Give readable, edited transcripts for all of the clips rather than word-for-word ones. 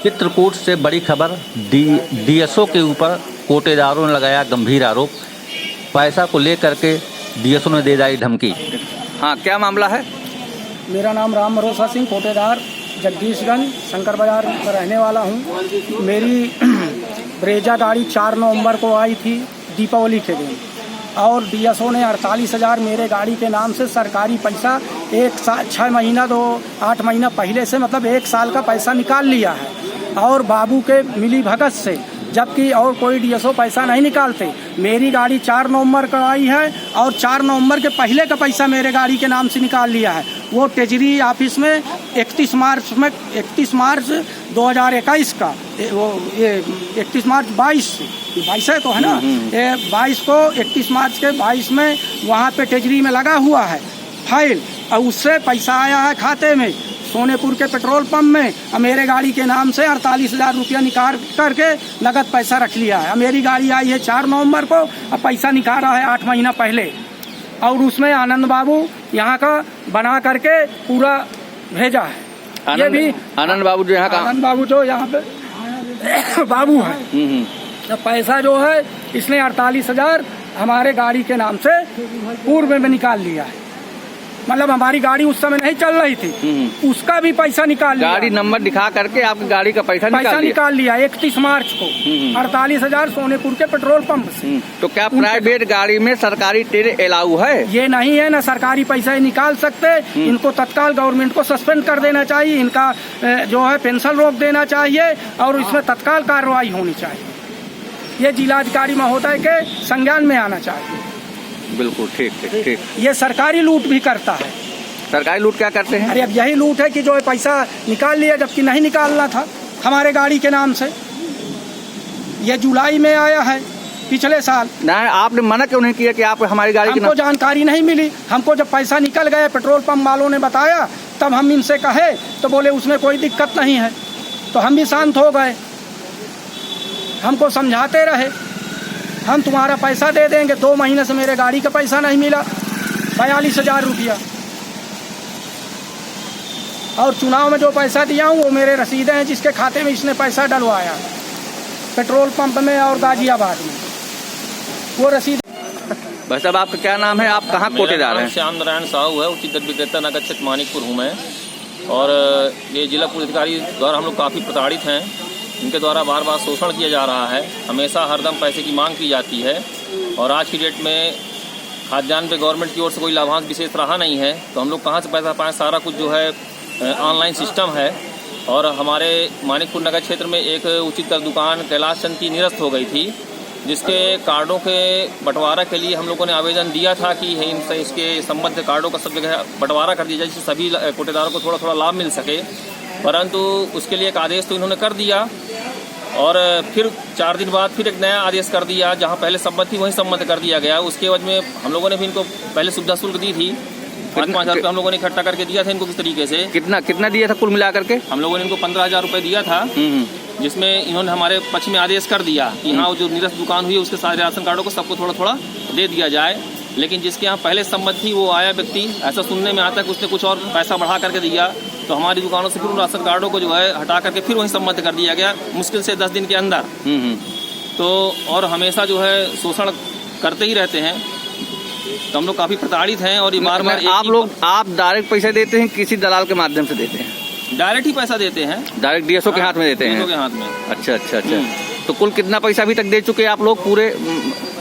चित्रकूट से बड़ी खबर। डीएसओ के ऊपर कोटेदारों ने लगाया गंभीर आरोप। पैसा को लेकर के डीएसओ ने दे दी धमकी। हाँ, क्या मामला है? मेरा नाम राम भरोसा सिंह, कोटेदार जगदीशगंज शंकर बाजार में रहने वाला हूँ। मेरी ब्रेजा गाड़ी 4 नवंबर को आई थी दीपावली के दिन, और डीएसओ ने 48,000 मेरे गाड़ी के नाम से सरकारी पैसा 6 महीना 8 महीना पहले से, मतलब 1 साल का पैसा निकाल लिया है। और बाबू के मिली भगत से, जबकि और कोई डीएसओ पैसा नहीं निकालते। मेरी गाड़ी 4 नवंबर को आई है और 4 नवंबर के पहले का पैसा मेरे गाड़ी के नाम से निकाल लिया है। वो ट्रेजरी ऑफिस में 31 मार्च 2021 का, वो ये 31 मार्च 22 है तो है ना, ये 22 को 31 मार्च के 22 में वहाँ पे ट्रेजरी में लगा हुआ है फाइल, और उससे पैसा आया है खाते में सोनेपुर के पेट्रोल पंप में। और मेरे गाड़ी के नाम से 48,000 रुपया निकाल करके नगद पैसा रख लिया है। मेरी गाड़ी आई है 4 नवंबर को, और पैसा निकाला है 8 महीना पहले, और उसमें आनंद बाबू यहाँ का बना करके पूरा भेजा है। ये भी आनंद बाबू जो यहाँ का, आनंद बाबू जो यहाँ पे बाबू है, तो पैसा जो है इसने 48,000 हमारे गाड़ी के नाम से पूर्व में निकाल लिया है। मतलब हमारी गाड़ी उस समय नहीं चल रही थी, उसका भी पैसा निकाल लिया। गाड़ी नंबर दिखा करके आपकी गाड़ी का पैसा निकाल लिया 31 मार्च को 48,000 सोनेपुर के पेट्रोल पंप से। तो क्या प्राइवेट गाड़ी में सरकारी टेर अलाउ है? ये नहीं है ना, सरकारी पैसा निकाल सकते। इनको तत्काल गवर्नमेंट को सस्पेंड कर देना चाहिए, इनका जो है पेंशन रोक देना चाहिए, और इसमें तत्काल कार्रवाई होनी चाहिए। ये जिलाधिकारी महोदय के संज्ञान में आना चाहिए। बिल्कुल ठीक। ये सरकारी लूट भी करता है। सरकारी लूट क्या करते हैं? अरे अब यही लूट है कि जो पैसा निकाल लिया जबकि नहीं निकालना था हमारे गाड़ी के नाम से। ये जुलाई में आया है पिछले साल। नहीं, आपने मना क्यों नहीं किया कि आप हमारी गाड़ी हमको जानकारी नहीं मिली। हमको जब पैसा निकल गया, पेट्रोल पंप वालों ने बताया, तब हम इनसे कहे तो बोले उसमें कोई दिक्कत नहीं है। तो हम भी शांत हो गए। हमको समझाते रहे हम तुम्हारा पैसा दे देंगे। 2 महीने से मेरे गाड़ी का पैसा नहीं मिला, 42,000 रुपया। और चुनाव में जो पैसा दिया हूँ वो मेरे रसीदें हैं जिसके खाते में इसने पैसा डलवाया, पेट्रोल पंप में और गाजियाबाद में, वो रसीद। बस अब आपका क्या नाम है? आप कहाँ कोटेदार हैं? श्याम नारायण साहू है, उचित दर विक्रेता नगर क्षेत्र मानिकपुर हूँ मैं। और ये जिला पुलिस अधिकारी द्वारा हम लोग काफ़ी प्रताड़ित हैं। इनके द्वारा बार बार शोषण किया जा रहा है। हमेशा हरदम पैसे की मांग की जाती है, और आज की डेट में खाद्यान्न पे गवर्नमेंट की ओर से कोई लाभांश विशेष रहा नहीं है, तो हम लोग कहाँ से पैसा पाएँ? सारा कुछ जो है ऑनलाइन सिस्टम है। और हमारे मानिकपुर नगर क्षेत्र में एक उचित दर दुकान कैलाश चंद की निरस्त हो गई थी, जिसके कार्डों के बंटवारा के लिए हम लोगों ने आवेदन दिया था कि इनसे इसके संबंध कार्डों का सब जगह बंटवारा कर दिया जाए, जिससे सभी कोटेदारों को थोड़ा थोड़ा लाभ मिल सके। परंतु उसके लिए एक आदेश तो इन्होंने कर दिया, और फिर 4 दिन बाद फिर एक नया आदेश कर दिया। जहां पहले सम्मत थी वहीं सम्मत कर दिया गया। उसके वजह में हम लोगों ने भी इनको पहले सुविधा शुल्क दी थी, 5,000 रुपये हम लोगों ने इकट्ठा करके दिया था इनको। किस तरीके से कितना दिया था कुल मिला करके? हम लोगों ने इनको 15,000 रुपये दिया था, जिसमें इन्होंने हमारे पक्ष में आदेश कर दिया कि हाँ, जो निरस्त दुकान हुई उसके सारे राशन कार्डों को सबको थोड़ा थोड़ा दे दिया जाए। लेकिन जिसके यहाँ पहले सम्मत थी वो आया व्यक्ति, ऐसा सुनने में आता है कि उसने कुछ और पैसा बढ़ा करके दिया, तो हमारी दुकानों से फिर उन राशन कार्डों को जो है हटा करके फिर वहीं सम्मत कर दिया गया, मुश्किल से 10 दिन के अंदर। तो और हमेशा जो है शोषण करते ही रहते हैं, तो हम लोग काफ़ी प्रताड़ित हैं। और बार बार आप डायरेक्ट पैसे देते हैं किसी दलाल के माध्यम से देते हैं? डायरेक्ट ही पैसा देते हैं, डायरेक्ट डीएसओ के हाथ में देते हैं? डीएसओ के हाथ में। अच्छा। तो कुल कितना पैसा अभी तक दे चुके हैं आप लोग पूरे?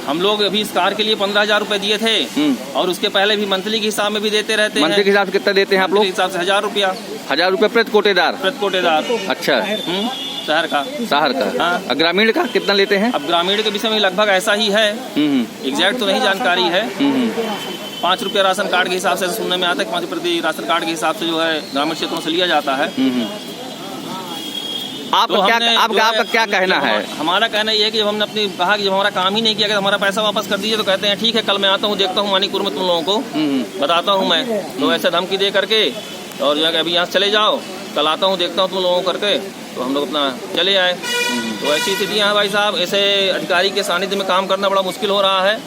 हम लोग अभी इस कार के लिए 15,000 रुपए दिए थे, और उसके पहले भी मंथली के हिसाब में भी देते रहते हैं। मंथली के हिसाब से कितना देते हैं आप लोग? हिसाब से 1,000 रुपया। 1,000 रुपये प्रति कोटेदार? अच्छा, शहर का। हाँ। ग्रामीण का कितना लेते हैं? अब ग्रामीण के विषय में लगभग ऐसा ही है, एग्जैक्ट तो नहीं जानकारी है। 5 रुपया राशन कार्ड के हिसाब से सुनने में आता है, 5 प्रति राशन कार्ड के हिसाब से जो है ग्रामीण क्षेत्रों से लिया जाता है। आपका क्या कहना है? हमारा कहना ये है कि जब हमने अपनी कहा कि जब हमारा काम ही नहीं किया, अगर हमारा पैसा वापस कर दीजिए, तो कहते हैं ठीक है, कल मैं आता हूँ, देखता हूँ मानिकपुर में तुम लोगों को बताता हूँ मैं। तो ऐसे धमकी दे करके, और जो है अभी यहाँ से चले जाओ, कल आता हूँ, देखता हूँ तुम लोगों को करके, तो हम लोग अपना चले आए। तो ऐसी स्थिति है भाई साहब, ऐसे अधिकारी के सानिध्य में काम करना बड़ा मुश्किल हो रहा है।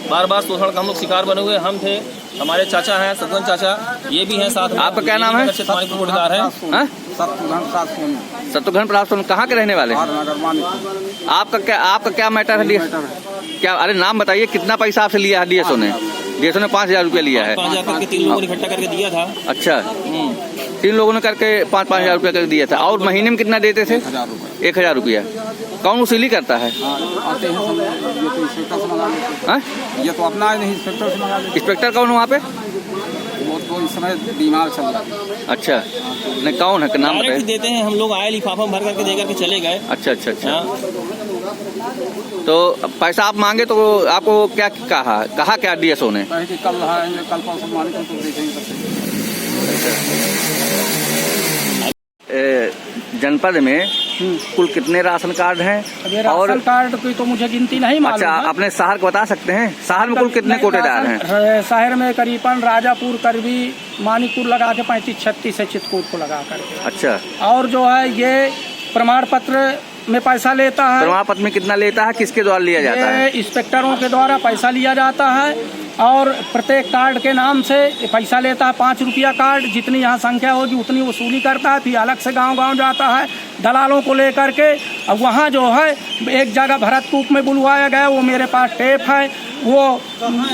बार बार शोषण का हम लोग शिकार बने हुए हम थे। हमारे चाचा हैं, सतवन चाचा, ये भी हैं साथ में। आपका क्या नाम है? मानिकपुर कोटेदार है। शत्रुघ्न प्रसाद सोनी कहाँ के रहने वाले हैं? आपका क्या मैटर है? क्या, अरे नाम बताइए, कितना पैसा आपसे लिया है डीएसओ ने? डीएसओ ने 5,000 रुपया लिया है। 5,000 करके 3 लोगों ने इकट्ठा करके दिया था। अच्छा, 3 लोगों ने करके 5,000 रुपया करके दिया था। और महीने में कितना देते थे? 1,000 रुपया। कौन वसूली करता है? ये तो अपना नहीं, इंस्पेक्टर से मंगा लेते। इंस्पेक्टर कौन वहाँ पे? वो तो इस समय बीमार चल रहा है। अच्छा, नहीं कौन है, नाम बताइए। देते हैं, हम लोग आए, लिफाफा भर करके दे करके चले गए। अच्छा अच्छा अच्छा। तो पैसा आप मांगे तो आपको क्या कहा क्या डीएसओ ने? कल परसों मालिक को देखेंगे। जनपद में कुल कितने राशन कार्ड हैं? और राशन कार्ड की तो मुझे गिनती नहीं मालूम। अच्छा, अपने शहर को बता सकते हैं? शहर में कुल कितने कोटेदार हैं? शहर में करीबन राजापुर, करबी, मानिकपुर लगा के 35-36 है, चित्रकूट को लगा करके। अच्छा, और जो है ये प्रमाण पत्र में पैसा लेता है। प्रमाण पत्र में कितना लेता है? किसके द्वारा लिया जाता है? इंस्पेक्टरों के द्वारा पैसा लिया जाता है और प्रत्येक कार्ड के नाम से पैसा लेता है। 5 रुपया कार्ड, जितनी यहाँ संख्या होगी उतनी वसूली करता है। फिर अलग से गांव-गांव जाता है दलालों को लेकर के। अब वहाँ जो है एक जगह भरतकूप में बुलवाया गया, वो मेरे पास टेप है, वो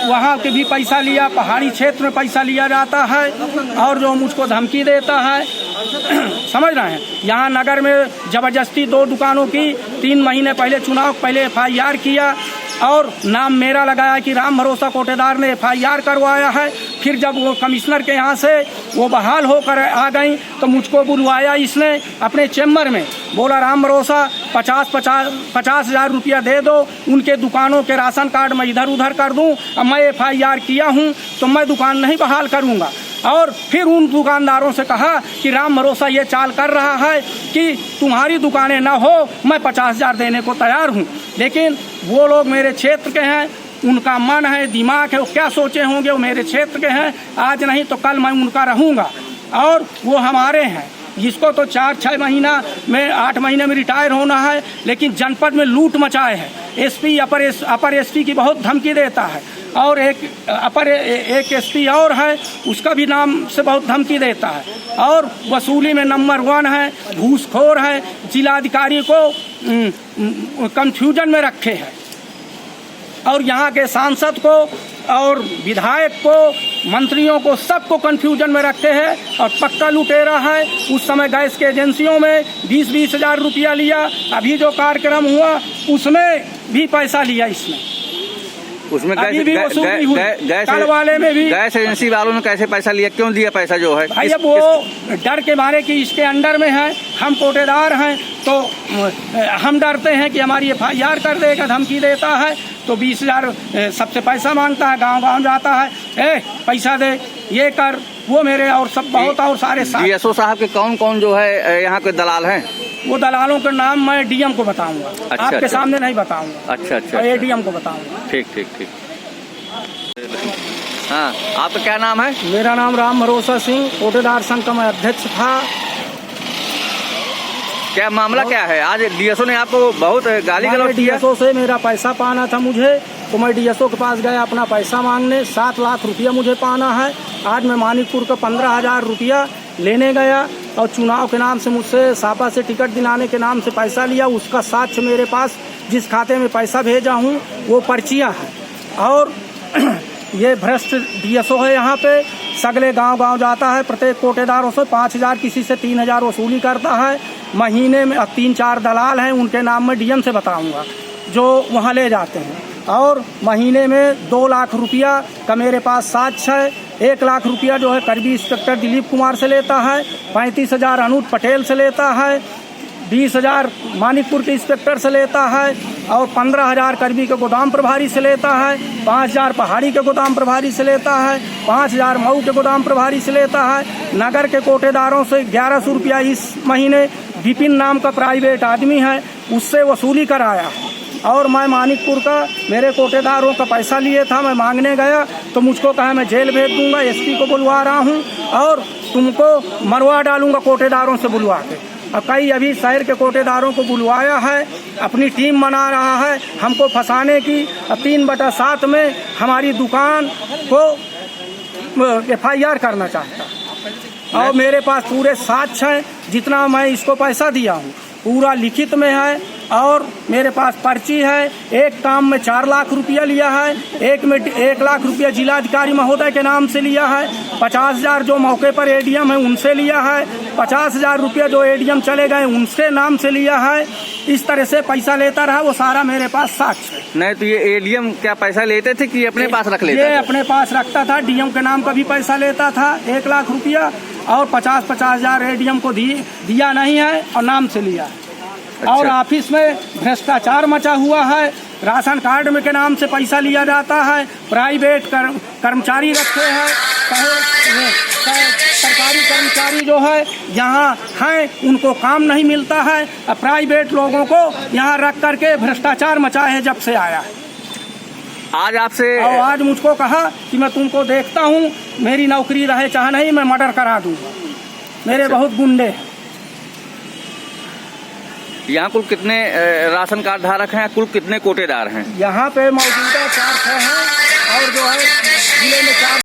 वहाँ के भी पैसा लिया। पहाड़ी क्षेत्र में पैसा लिया जाता है और जो मुझको धमकी देता है समझ रहे हैं। यहाँ नगर में जबरदस्ती 2 दुकानों की 3 महीने पहले, चुनाव पहले FIR किया और नाम मेरा लगाया कि राम भरोसा कोटेदार ने FIR करवाया है। फिर जब वो कमिश्नर के यहाँ से वो बहाल होकर आ गई तो मुझको बुलवाया इसने अपने चैम्बर में, बोला राम भरोसा 50,000 रुपया दे दो, उनके दुकानों के राशन कार्ड मैं इधर उधर कर दूं, अब मैं FIR किया हूं तो मैं दुकान नहीं बहाल करूंगा। और फिर उन दुकानदारों से कहा कि राम भरोसा ये चाल कर रहा है कि तुम्हारी दुकानें ना हो, मैं 50,000 देने को तैयार हूँ। लेकिन वो लोग मेरे क्षेत्र के हैं, उनका मन है, दिमाग है, वो क्या सोचे होंगे, वो मेरे क्षेत्र के हैं, आज नहीं तो कल मैं उनका रहूँगा और वो हमारे हैं। जिसको तो 4-6 महीना में 8 महीने में रिटायर होना है, लेकिन जनपद में लूट मचाए है। SP अपर SP की बहुत धमकी देता है और एक SP और है, उसका भी नाम से बहुत धमकी देता है और वसूली में नंबर 1 है, घूसखोर है। जिलाधिकारी को कंफ्यूजन में रखे है और यहाँ के सांसद को और विधायक को, मंत्रियों को, सबको कंफ्यूजन में रखे हैं और पक्का लुटेरा है। उस समय गैस के एजेंसियों में 20-20 हज़ार रुपया लिया। अभी जो कार्यक्रम हुआ उसमें भी पैसा लिया इसने, उसमें अभी भी वसूली हुई। कल वाले में भी गैस एजेंसी वालों ने कैसे पैसा लिया? क्यों दिया पैसा जो है? भाई अब वो डर के मारे कि इसके अंडर में है, हम कोटेदार हैं तो हम डरते हैं कि हमारी FIR कर देगा, धमकी देता है तो 20,000 सबसे पैसा मांगता है, गांव-गांव जाता है, पैसा दे, ये कर, वो मेरे और सब बहुत और सारे DSO साहब के कौन जो है यहाँ के दलाल हैं? वो दलालों के नाम मैं DM को बताऊंगा। अच्छा, आपके अच्छा, सामने नहीं बताऊंगा। अच्छा अच्छा, ADM को बताऊंगा। ठीक। हाँ, आपका क्या नाम है? मेरा नाम राम भरोसा सिंह, कोटेदार संघ का मैं अध्यक्ष था। क्या मामला क्या है? आज DSO ने आपको बहुत गाली गलौज किया। DSO से मेरा पैसा पाना था मुझे, तो मैं DSO के पास गया अपना पैसा मांगने। 7 लाख रुपया मुझे पाना है। आज मैं मानिकपुर का 15,000 रुपया लेने गया और चुनाव के नाम से मुझसे सापा से टिकट दिलाने के नाम से पैसा लिया। उसका साक्ष्य मेरे पास, जिस खाते में पैसा भेजा हूँ वो पर्चियाँ हैं। और ये भ्रष्ट DSO है यहाँ पे, सगले गांव-गांव जाता है, प्रत्येक कोटेदारों से 5,000, किसी से 3,000 वसूली करता है। महीने में 3-4 दलाल हैं, उनके नाम में DM से बताऊंगा, जो वहाँ ले जाते हैं। और महीने में 2 लाख रुपया का मेरे पास साक्ष्य है। 1 लाख रुपया जो है करबी इंस्पेक्टर दिलीप कुमार से लेता है, 35,000 अनूप पटेल से लेता है, 20,000 मानिकपुर के इंस्पेक्टर से लेता है और 15,000 करबी के गोदाम प्रभारी से लेता है, 5,000 पहाड़ी के गोदाम प्रभारी से लेता है, 5,000 मऊ के गोदाम प्रभारी से लेता है। नगर के कोटेदारों से 1,100 रुपया इस महीने विपिन नाम का प्राइवेट आदमी है, उससे वसूली कराया। और मैं मानिकपुर का, मेरे कोटेदारों का पैसा लिए था, मैं मांगने गया तो मुझको कहा मैं जेल भेज दूंगा, SP को बुलवा रहा हूँ और तुमको मरवा डालूंगा कोटेदारों से बुलवा के। और कई अभी शहर के कोटेदारों को बुलवाया है, अपनी टीम बना रहा है हमको फंसाने की। 3/7 में हमारी दुकान को FIR करना चाहता है। और मेरे पास पूरे साक्ष्य हैं, जितना मैं इसको पैसा दिया हूँ पूरा लिखित में है। और मेरे पास पर्ची है, एक काम में 4 लाख रुपया लिया है, एक में 1 लाख रुपया जिलाधिकारी महोदय के नाम से लिया है, 50,000 जो मौके पर एडीएम है उनसे लिया है, 50,000 रुपया जो एडीएम चले गए उनसे नाम से लिया है। इस तरह से पैसा लेता रहा, वो सारा मेरे पास साक्ष्य है। नहीं तो ये एडीएम क्या पैसा लेते थे कि अपने पास रख लेते? ये अपने पास रखता था, डीएम के नाम का भी पैसा लेता था 1 लाख रुपया, और 50,000 एडीएम को दिया नहीं है और नाम से लिया है। अच्छा। और ऑफिस में भ्रष्टाचार मचा हुआ है, राशन कार्ड में के नाम से पैसा लिया जाता है, प्राइवेट कर्मचारी रखे हैं, सरकारी कर्मचारी जो है यहाँ हैं उनको काम नहीं मिलता है, प्राइवेट लोगों को यहाँ रख करके भ्रष्टाचार मचा है जब से आया है। आज आपसे और आज मुझको कहा कि मैं तुमको देखता हूँ, मेरी नौकरी रहे चाहे नहीं, मैं मर्डर करा दूँगा। मेरे बहुत गुंडे हैं। यहाँ कुल कितने राशन कार्ड धारक हैं, कुल कितने कोटेदार हैं? यहाँ पे मौजूदा 4-6 हैं और जो है जिले में 4